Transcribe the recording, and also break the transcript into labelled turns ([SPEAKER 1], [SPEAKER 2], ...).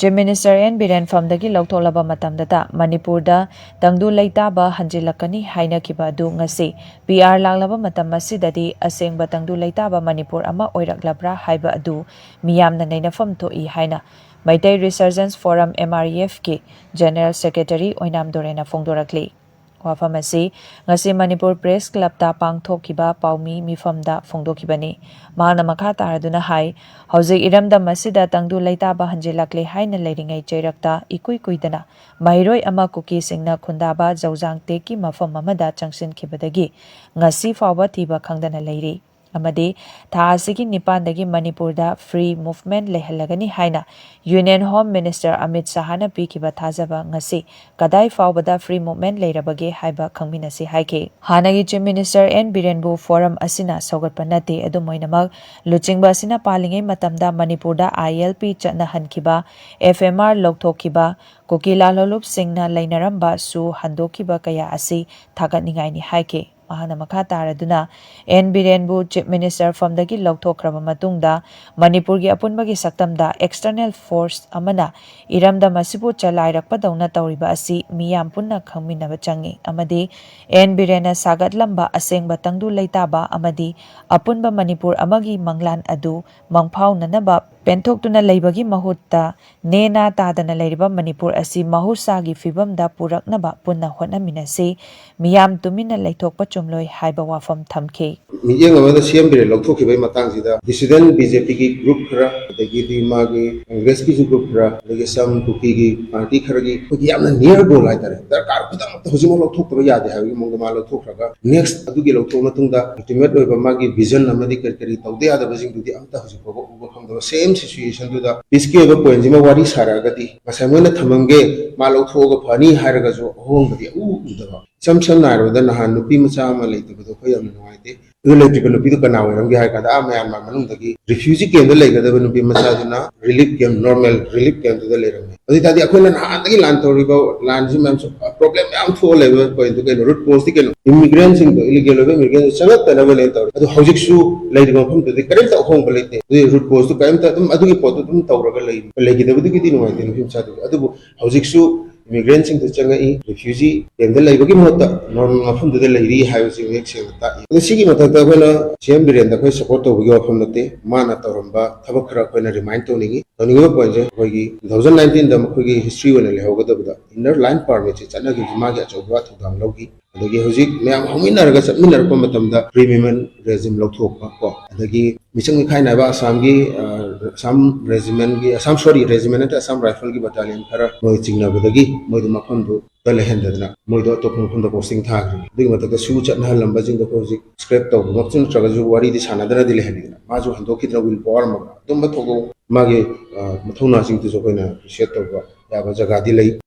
[SPEAKER 1] Chief Minister N. Biren Famdagi Lautholaba Matamdata Manipurda Tangdu Leitaba Hanjilakani Hainakiba adu ngasi PR Laglaba Matam Masidadi Asengba Tangdu Leitaba Manipur ama Oiraklabra Haiba adu Miyamna Nainafam Toi Haina Meitei Resurgence Forum MREF ki General Secretary Oinam Dorena Fongdorakli Wafamasi ngasi Manipur Press Club ta pangthokiba paumi mifamda fongdokibani mahana makha taraduna hai hauzik iramda masida tangdu leitaba hanjilakle haina leiringai cheirakta ikui kuidana mairoi ama kuki singna khundaba jaujang teki mafam amada changsin khibadagi ngasi fawba thiba khangdana leiri amadi thasigi nipandagi Manipurda free movement lehalagani haina Union Home Minister Amit Sahana pikiba thajaba ngasi kadai fawbada free movement leirabage haiba khangminasi haike hanagi Chief Minister N Birenbu forum asina saugatpa nate adumoinamak luchingba asina palingai matamda Manipurda ILP chatna hankiba FMR lokthokkiba kokila lolup singna leinaramba su handokiba kaya asi thagatningai ni haike mahana makha taraduna N Birenbu Chief Minister from the Lautokraba Matungda Manipurgi apunbagi saktamda external force amana iramda masibu chalairakpa dauna tauriba asi miyam punna khangminaba changi amadi N Birena sagat lamba asengba tangdu leitaba amadi apunba Manipur amagi manglan adu mangphau nanaba pentoktuna leibagi mahutta nena tadana leiriba Manipur asi mahusagi fibamda puraknaba punna hotnaminasi miyam tumina leithokpa chumloi haiba wafam thamke
[SPEAKER 2] Miyang amada CM Bire Lokthokibay matangzida dissident BJP ki group khara adagi magi Congress ki group khara adagi sam tuki ki party khara ki yamna near goal haitare darkar khudam hojima lokthokba yade habi mongama lokthokraga next adugi lokthok matungda ultimate oiba magi vision amadi kari tawde ada bajing dudi amta hojima uba khangda same situation duda biski oiba point jima wari saragadi masamona thamamge ma lokthoga phani haraga jo hongbadi udaba samsam nairada nahan nupi macha ama leitubado khoyam nuaite Electrical Nupidu Kana, Myanmar Manundaki, refugee came the leg of the Nupi Masajuna, relief came normal, relief came to the later. Adita the Aquila Handi Lantorigo, Lanzimans, problem am for level going to get root post again. Immigrants in the illegal immigrants, Salat level later. The Hojixu later come to the current of home plate, the root post to come to them, Adu Potum Tauraga lady, like the Vidin in him Sadu, Adu Hojixu. Immigrants in the Changai, refugee, and the Labagi Mota, normal from the lady housing action. The Sigi Mata, Chamber and the support of your community, Mana Toramba, Tabakra, when I remind Tony, Tony Poja, 2019, the Makugi history when I have the inner line permit, it's another Maga of what to download. The Gehuzik, Mam Hominargas, Minar Comatum, the premium resume Lotoka, and the Missing kind of some regiment, some sorry regiment, some rifle battalion, Moiting with the Gi, Moidumakondo, Telehendana, Moido Topon from the posting tag. Doing what the Such and Halam Bazing the Hosic, script of Mopton Travazu, Wari, this another Dilehendina, Mazu and Dokitra will form, Tombatogo, Magi, Matona sing to Sopena, Shet of Yabazaga delay.